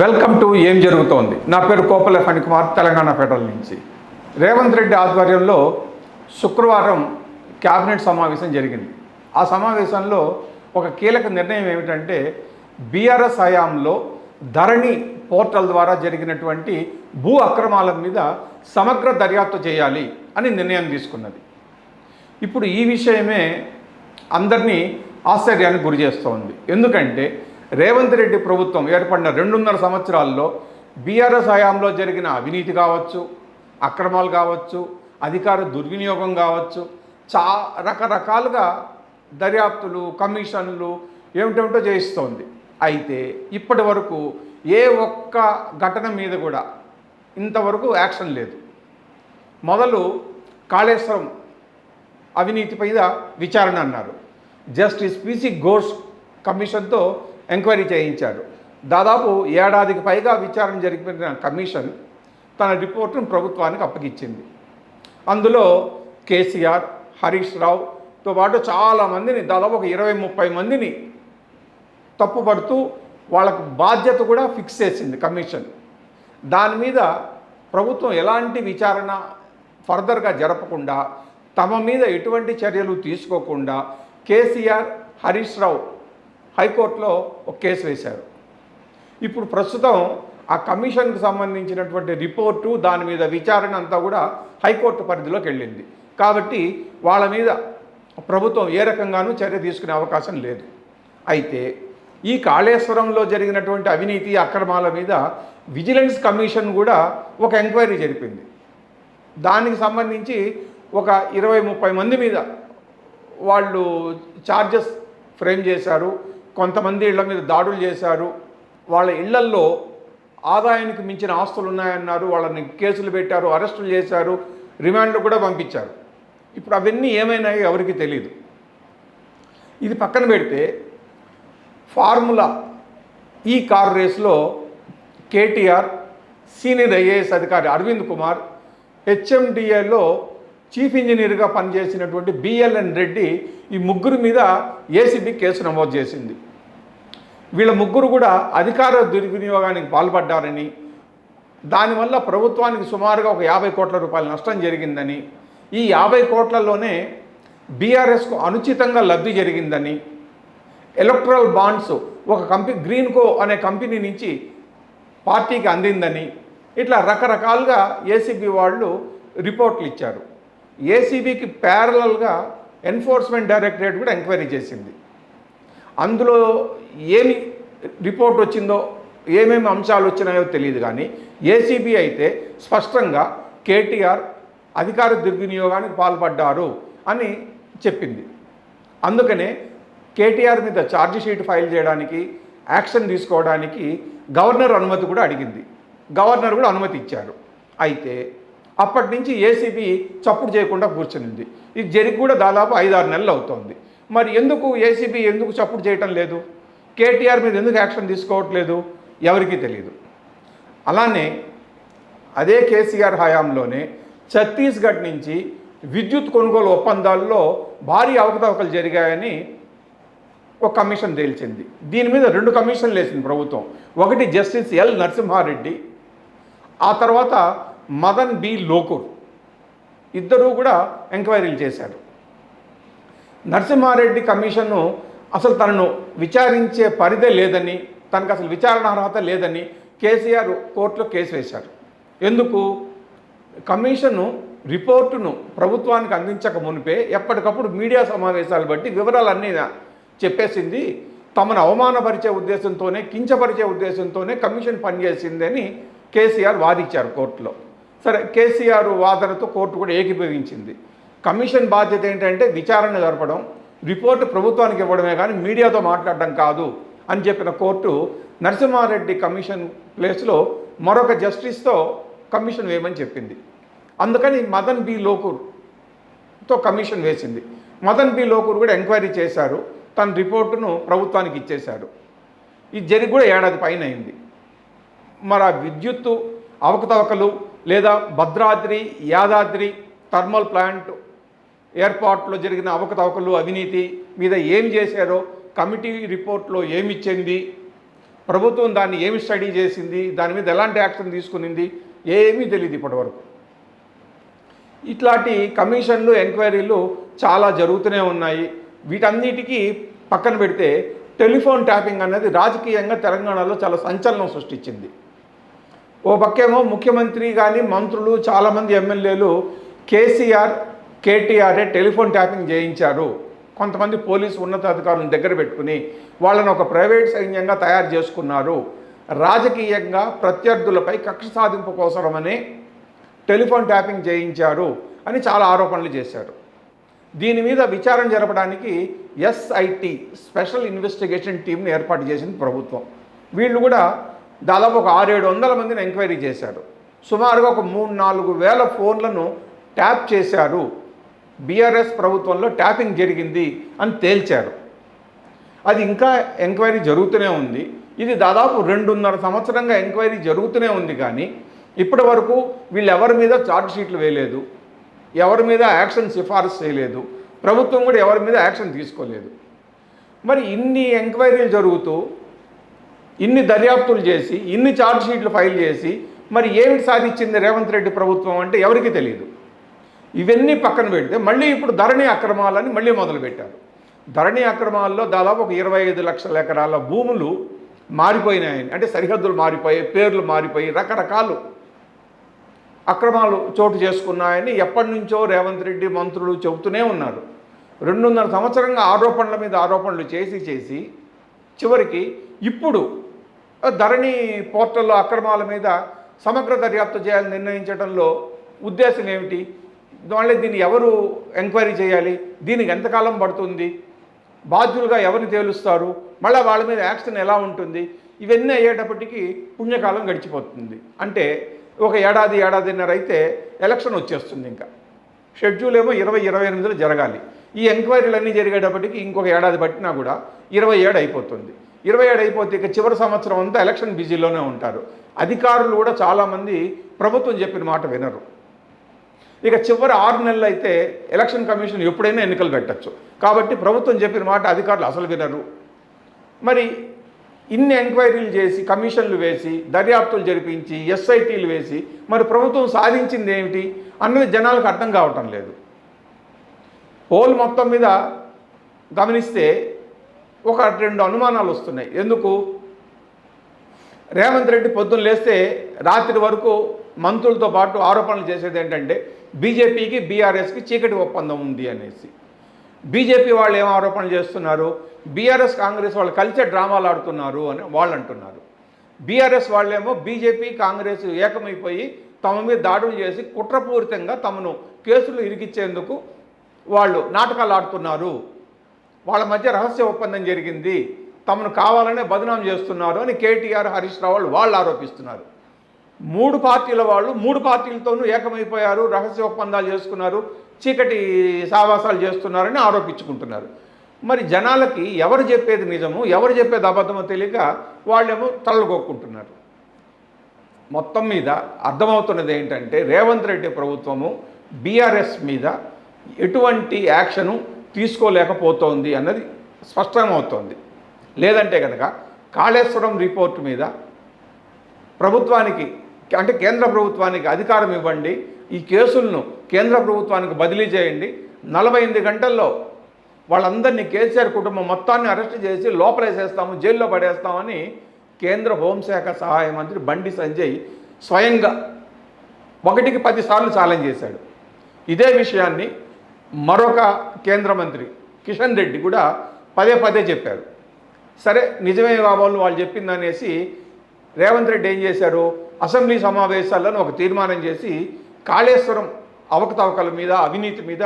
Welcome to ఏం జరుగుతోంది. నా పేరు కోపల ఫణికుమార్, తెలంగాణ ఫెడరల్ నుంచి. రేవంత్ రెడ్డి ఆధ్వర్యంలో శుక్రవారం క్యాబినెట్ సమావేశం జరిగింది. ఆ సమావేశంలో ఒక కీలక నిర్ణయం ఏమిటంటే బీఆర్ఎస్ హయాంలో ధరణి పోర్టల్ ద్వారా జరిగినటువంటి భూ అక్రమాల మీద సమగ్ర దర్యాప్తు చేయాలి అని నిర్ణయం తీసుకున్నది. ఇప్పుడు ఈ విషయమే అందరినీ ఆశ్చర్యానికి గురి చేస్తోంది. ఎందుకంటే రేవంత్ రెడ్డి ప్రభుత్వం ఏర్పడిన 2.5 సంవత్సరాల్లో బీఆర్ఎస్ హయాంలో జరిగిన అవినీతి కావచ్చు, అక్రమాలు కావచ్చు, అధికార దుర్వినియోగం కావచ్చు, రకరకాలుగా దర్యాప్తులు, కమిషన్లు ఏమిటేమిటో చేయిస్తోంది. అయితే ఇప్పటి వరకు ఏ ఒక్క ఘటన మీద కూడా ఇంతవరకు యాక్షన్ లేదు. మొదలు కాళేశ్వరం అవినీతి పైన విచారణ అన్నారు. జస్టిస్ పిసి ఘోష్ కమిషన్తో ఎంక్వైరీ చేయించారు. దాదాపు ఏడాదికి పైగా విచారణ జరిపిన కమిషన్ తన రిపోర్టును ప్రభుత్వానికి అప్పగించింది. అందులో కేసీఆర్, హరీష్ రావుతో పాటు చాలామందిని, దాదాపు ఒక 20-30 మందిని తప్పుపడుతూ వాళ్ళకు బాధ్యత కూడా ఫిక్స్ చేసింది కమిషన్. దాని మీద ప్రభుత్వం ఎలాంటి విచారణ ఫర్దర్గా జరపకుండా, తమ మీద ఎటువంటి చర్యలు తీసుకోకుండా కేసీఆర్, హరీష్ రావు హైకోర్టులో ఒక కేసు వేశారు. ఇప్పుడు ప్రస్తుతం ఆ కమిషన్కి సంబంధించినటువంటి రిపోర్టు, దాని మీద విచారణ అంతా కూడా హైకోర్టు పరిధిలోకి వెళ్ళింది. కాబట్టి వాళ్ళ మీద ప్రభుత్వం ఏ రకంగానూ చర్య తీసుకునే అవకాశం లేదు. అయితే ఈ కాళేశ్వరంలో జరిగినటువంటి అవినీతి, అక్రమాల మీద విజిలెన్స్ కమిషన్ కూడా ఒక ఎంక్వైరీ జరిపింది. దానికి సంబంధించి ఒక 20-30 మంది మీద వాళ్ళు ఛార్జెస్ ఫ్రేమ్ చేశారు. కొంతమంది ఇళ్ల మీద దాడులు చేశారు. వాళ్ళ ఇళ్లల్లో ఆదాయానికి మించిన ఆస్తులు ఉన్నాయన్నారు. వాళ్ళని కేసులు పెట్టారు, అరెస్టులు చేశారు, రిమాండ్లు కూడా పంపించారు. ఇప్పుడు అవన్నీ ఏమైనాయో ఎవరికి తెలియదు. ఇది పక్కన పెడితే ఫార్ములా ఈ కార్ రేస్లో కేటీఆర్, సీనియర్ ఐఏఎస్ అధికారి అరవింద్ కుమార్, హెచ్ఎండిఏలో చీఫ్ ఇంజనీర్గా పనిచేసినటువంటి బిఎల్ఎన్ రెడ్డి, ఈ ముగ్గురు మీద ఏసీబీ కేసు నమోదు చేసింది. వీళ్ళ ముగ్గురు కూడా అధికార దుర్వినియోగానికి పాల్పడ్డారని, దానివల్ల ప్రభుత్వానికి సుమారుగా ఒక 50 కోట్ల రూపాయల నష్టం జరిగిందని, ఈ 50 కోట్లలోనే బీఆర్ఎస్కు అనుచితంగా లబ్ధి జరిగిందని, ఎలక్ట్రల్ బాండ్స్ ఒక కంపెనీ గ్రీన్కో అనే కంపెనీ నుంచి పార్టీకి అందిందని, ఇట్లా రకరకాలుగా ఏసీబీ వాళ్ళు రిపోర్ట్లు ఇచ్చారు. ఏసీబీకి ప్యారలల్గా ఎన్ఫోర్స్మెంట్ డైరెక్టరేట్ కూడా ఎంక్వైరీ చేసింది. అందులో ఏమి రిపోర్ట్ వచ్చిందో, ఏమేమి అంశాలు వచ్చినాయో తెలియదు. కానీ ఏసీబీ అయితే స్పష్టంగా కేటీఆర్ అధికార దుర్వినియోగానికి పాల్పడ్డారు అని చెప్పింది. అందుకనే కేటీఆర్ మీద ఛార్జ్ షీట్ ఫైల్ చేయడానికి, యాక్షన్ తీసుకోవడానికి గవర్నర్ అనుమతి కూడా అడిగింది. గవర్నర్ కూడా అనుమతి ఇచ్చారు. అయితే అప్పటి నుంచి ఏసీబీ చప్పుడు చేయకుండా కూర్చునింది. ఇది జరిగి కూడా దాదాపు 5-6 నెలలు అవుతోంది. మరి ఎందుకు ఏసీబీ చప్పుడు చేయటం లేదు? కేటీఆర్ మీద ఎందుకు యాక్షన్ తీసుకోవట్లేదు? ఎవరికీ తెలియదు. అలానే అదే కేసీఆర్ హయాంలోనే ఛత్తీస్గఢ్ నుంచి విద్యుత్ కొనుగోలు ఒప్పందాల్లో భారీ అవకతవకలు జరిగాయని ఒక కమిషన్ తేల్చింది. దీని మీద 2 కమిషన్లు వేసింది ప్రభుత్వం. ఒకటి జస్టిస్ ఎల్ నరసింహారెడ్డి, ఆ తర్వాత మదన్ బి లోకూర్, ఇద్దరూ కూడా ఎంక్వైరీలు చేశారు. నరసింహారెడ్డి కమిషన్ను అసలు తనను విచారించే పరిధే లేదని, తనకు అసలు విచారణ అర్హత లేదని కేసీఆర్ కోర్టులో కేసు వేశారు. ఎందుకు? కమిషను రిపోర్టును ప్రభుత్వానికి అందించక మునిపే ఎప్పటికప్పుడు మీడియా సమావేశాలు బట్టి వివరాలన్నీ చెప్పేసింది. తమను అవమానపరిచే ఉద్దేశంతోనే, కించపరిచే ఉద్దేశంతోనే కమిషన్ పనిచేసిందని కేసీఆర్ వాదించారు కోర్టులో. సరే, కేసీఆర్ వాదనతో కోర్టు కూడా ఏకీభవించింది. కమిషన్ బాధ్యత ఏంటంటే విచారణ జరపడం, రిపోర్టు ప్రభుత్వానికి ఇవ్వడమే కానీ మీడియాతో మాట్లాడడం కాదు అని చెప్పిన కోర్టు నరసింహారెడ్డి కమిషన్ ప్లేస్లో మరొక జస్టిస్తో కమిషన్ వేయమని చెప్పింది. అందుకని మదన్ బి లోకూర్తో కమిషన్ వేసింది. మదన్ బి లోకూర్ కూడా ఎంక్వైరీ చేశారు. తన రిపోర్టును ప్రభుత్వానికి ఇచ్చేశారు. ఇది జరిగి కూడా ఏడాది పైన అయింది. మరి ఆ విద్యుత్తు అవకతవకలు లేదా భద్రాద్రి, యాదాద్రి థర్మల్ ప్లాంట్ ఏర్పాటులో జరిగిన అవకతవకలు, అవినీతి మీద ఏం చేశారో కమిటీ రిపోర్ట్లో ఏమిచ్చింది, ప్రభుత్వం దాన్ని ఏమి స్టడీ చేసింది, దాని మీద ఎలాంటి యాక్షన్ తీసుకునింది, ఏమీ తెలియదు ఇప్పటివరకు. ఇట్లాంటి కమిషన్లు, ఎంక్వైరీలు చాలా జరుగుతూనే ఉన్నాయి. వీటన్నిటికీ పక్కన పెడితే టెలిఫోన్ ట్యాపింగ్ అన్నది రాజకీయంగా తెలంగాణలో చాలా సంచలనం సృష్టించింది. ఓ పక్కేమో ముఖ్యమంత్రి కానీ మంత్రులు చాలామంది ఎమ్మెల్యేలు కేసీఆర్, కేటీఆర్ఏ టెలిఫోన్ ట్యాపింగ్ చేయించారు, కొంతమంది పోలీసు ఉన్నతాధికారులను దగ్గర పెట్టుకుని వాళ్ళని ఒక ప్రైవేట్ సైన్యంగా తయారు చేసుకున్నారు, రాజకీయంగా ప్రత్యర్థులపై కక్ష సాధింపు కోసమని టెలిఫోన్ ట్యాపింగ్ చేయించారు అని చాలా ఆరోపణలు చేశారు. దీని మీద విచారణ జరపడానికి ఎస్ఐటి స్పెషల్ ఇన్వెస్టిగేషన్ టీంని ఏర్పాటు చేసింది ప్రభుత్వం. వీళ్ళు కూడా దాదాపు ఒక 600-700 మందిని ఎంక్వైరీ చేశారు. సుమారుగా ఒక 3-4 వేల ఫోన్లను ట్యాప్ చేశారు, బీఆర్ఎస్ ప్రభుత్వంలో ట్యాపింగ్ జరిగింది అని తేల్చారు. అది ఇంకా ఎంక్వైరీ జరుగుతూనే ఉంది. ఇది దాదాపు 2.5 సంవత్సరంగా ఎంక్వైరీ జరుగుతూనే ఉంది. కానీ ఇప్పటి వరకు వీళ్ళు ఎవరి మీద ఛార్జ్ షీట్లు వేయలేదు, ఎవరి మీద యాక్షన్ సిఫారసు చేయలేదు, ప్రభుత్వం కూడా ఎవరి మీద యాక్షన్ తీసుకోలేదు. మరి ఇన్ని ఎంక్వైరీలు జరుగుతూ, ఇన్ని దర్యాప్తులు చేసి, ఇన్ని ఛార్జ్ షీట్లు ఫైల్ చేసి మరి ఏమిటి సాధించింది రేవంత్ రెడ్డి ప్రభుత్వం అంటే ఎవరికీ తెలియదు. ఇవన్నీ పక్కన పెడితే మళ్ళీ ఇప్పుడు ధరణి అక్రమాలని మళ్ళీ మొదలుపెట్టారు. ధరణి అక్రమాల్లో దాదాపు ఒక 25 లక్షల ఎకరాల భూములు మారిపోయినాయని, అంటే సరిహద్దులు మారిపోయి, పేర్లు మారిపోయి, రకరకాలు అక్రమాలు చోటు చేసుకున్నాయని ఎప్పటి నుంచో రేవంత్ రెడ్డి మంత్రులు చెబుతూనే ఉన్నారు. 2.5 సంవత్సరంగా ఆరోపణల మీద ఆరోపణలు చేసి చివరికి ఇప్పుడు ధరణి పోర్టల్లో అక్రమాల మీద సమగ్ర దర్యాప్తు చేయాలని నిర్ణయించడంలో ఉద్దేశం ఏమిటి? వాళ్ళే దీన్ని ఎవరు ఎంక్వైరీ చేయాలి, దీనికి ఎంతకాలం పడుతుంది, బాధ్యులుగా ఎవరిని తేలుస్తారు, మళ్ళీ వాళ్ళ మీద యాక్షన్ ఎలా ఉంటుంది, ఇవన్నీ అయ్యేటప్పటికీ పుణ్యకాలం గడిచిపోతుంది. అంటే ఒక ఏడాదిన్నర అయితే ఎలక్షన్ వచ్చేస్తుంది. ఇంకా షెడ్యూల్ ఏమో 2028లో జరగాలి. ఈ ఎంక్వైరీలన్నీ జరిగేటప్పటికి ఇంకొక ఏడాది పట్టినా కూడా 27 అయిపోతుంది. 27 అయిపోతే ఇక చివరి సంవత్సరం అంతా ఎలక్షన్ బిజీలోనే ఉంటారు. అధికారులు కూడా చాలామంది ప్రభుత్వం చెప్పిన మాట వినరు. ఇక చివరి 6 నెలలు అయితే ఎలక్షన్ కమిషన్ ఎప్పుడైనా ఎన్నికలు పెట్టచ్చు. కాబట్టి ప్రభుత్వం చెప్పిన మాట అధికారులు అసలు వినరు. మరి ఇన్ని ఎంక్వైరీలు చేసి, కమిషన్లు వేసి, దర్యాప్తులు జరిపించి, ఎస్ఐటీలు వేసి మరి ప్రభుత్వం సాధించింది ఏమిటి అన్నది జనాలకు అర్థం కావటం లేదు. పోల్ మొత్తం మీద గమనిస్తే ఒక 2 అనుమానాలు వస్తున్నాయి. ఎందుకు? రేవంత్ రెడ్డి పొద్దున్న లేస్తే రాత్రి వరకు మంత్రులతో పాటు ఆరోపణలు చేసేది ఏంటంటే బీజేపీకి, బీఆర్ఎస్కి చీకటి ఒప్పందం ఉంది అనేసి. బీజేపీ వాళ్ళు ఏం ఆరోపణలు చేస్తున్నారు? బీఆర్ఎస్, కాంగ్రెస్ వాళ్ళు కలిసే డ్రామాలు ఆడుతున్నారు అని వాళ్ళు అంటున్నారు. బీఆర్ఎస్ వాళ్ళేమో బీజేపీ, కాంగ్రెస్ ఏకమైపోయి తమ మీద దాడులు చేసి కుట్రపూరితంగా తమను కేసులు ఇరికిచ్చేందుకు వాళ్ళు నాటకాలు ఆడుతున్నారు, వాళ్ళ మధ్య రహస్య ఒప్పందం జరిగింది, తమను కావాలనే బదనాం చేస్తున్నారు అని కేటీఆర్, హరీష్ రావు వాళ్ళు ఆరోపిస్తున్నారు. 3 పార్టీల వాళ్ళు 3 పార్టీలతోనూ ఏకమైపోయారు, రహస్య ఒప్పందాలు చేసుకున్నారు, చీకటి సావాసాలు చేస్తున్నారని ఆరోపించుకుంటున్నారు. మరి జనాలకి ఎవరు చెప్పేది నిజము, ఎవరు చెప్పేది అబద్ధమో తెలియక వాళ్ళేమో తలగొక్కుంటున్నారు. మొత్తం మీద అర్థమవుతున్నది ఏంటంటే రేవంత్ రెడ్డి ప్రభుత్వము బీఆర్ఎస్ మీద ఎటువంటి యాక్షను తీసుకోలేకపోతోంది అన్నది స్పష్టమవుతోంది. లేదంటే కనుక కాళేశ్వరం రిపోర్టు మీద ప్రభుత్వానికి, అంటే కేంద్ర ప్రభుత్వానికి అధికారం ఇవ్వండి, ఈ కేసులను కేంద్ర ప్రభుత్వానికి బదిలీ చేయండి, 48 గంటల్లో వాళ్ళందరినీ, కేసీఆర్ కుటుంబం మొత్తాన్ని అరెస్ట్ చేసి లోపలేసేస్తాము, జైల్లో పడేస్తామని కేంద్ర హోంశాఖ సహాయ మంత్రి బండి సంజయ్ స్వయంగా 1కి 10 సార్లు ఛాలెంజ్ చేశాడు. ఇదే విషయాన్ని మరొక కేంద్ర మంత్రి కిషన్ రెడ్డి కూడా పదే చెప్పారు. సరే నిజమే బాబోలు వాళ్ళు చెప్పిందనేసి రేవంత్ రెడ్డి ఏం చేశారు, అసెంబ్లీ సమావేశాలను ఒక తీర్మానం చేసి కాళేశ్వరం అవకతవకల మీద, అవినీతి మీద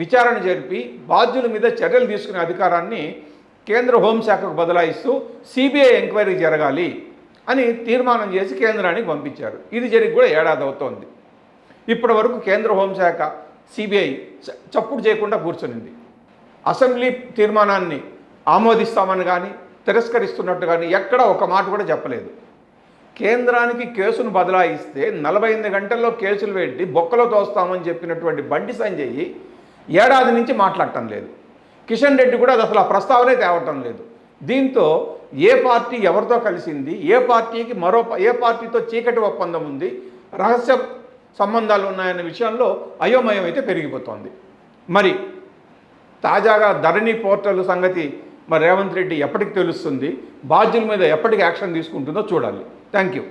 విచారణ జరిపి బాధ్యుల మీద చర్యలు తీసుకునే అధికారాన్ని కేంద్ర హోంశాఖకు బదలాయిస్తూ సిబిఐ ఎంక్వైరీ జరగాలి అని తీర్మానం చేసి కేంద్రానికి పంపించారు. ఇది జరిగి కూడా ఏడాది అవుతోంది. ఇప్పటి వరకు కేంద్ర హోంశాఖ, సిబిఐ చప్పుడు చేయకుండా కూర్చునింది. అసెంబ్లీ తీర్మానాన్ని ఆమోదిస్తామని కానీ, తిరస్కరిస్తున్నట్టు కానీ ఎక్కడ ఒక మాట కూడా చెప్పలేదు. కేంద్రానికి కేసును బదలాయిస్తే 48 గంటల్లో కేసులు పెట్టి బొక్కలో తోస్తామని చెప్పినటువంటి బండి సంజయ్ ఏడాది నుంచి మాట్లాడటం లేదు. కిషన్ రెడ్డి కూడా అది అసలు ఆ ప్రస్తావనే తేవటం లేదు. దీంతో ఏ పార్టీ ఎవరితో కలిసింది, ఏ పార్టీకి ఏ పార్టీతో చీకటి ఒప్పందం ఉంది, రహస్య సంబంధాలు ఉన్నాయన్న విషయంలో అయోమయం అయితే పెరిగిపోతోంది. మరి తాజాగా ధరణి పోర్టల్ సంగతి మరి రేవంత్ రెడ్డి ఎప్పటికి తెలుస్తుంది, బాధ్యుల మీద ఎప్పటికి యాక్షన్ తీసుకుంటుందో చూడాలి. Thank you.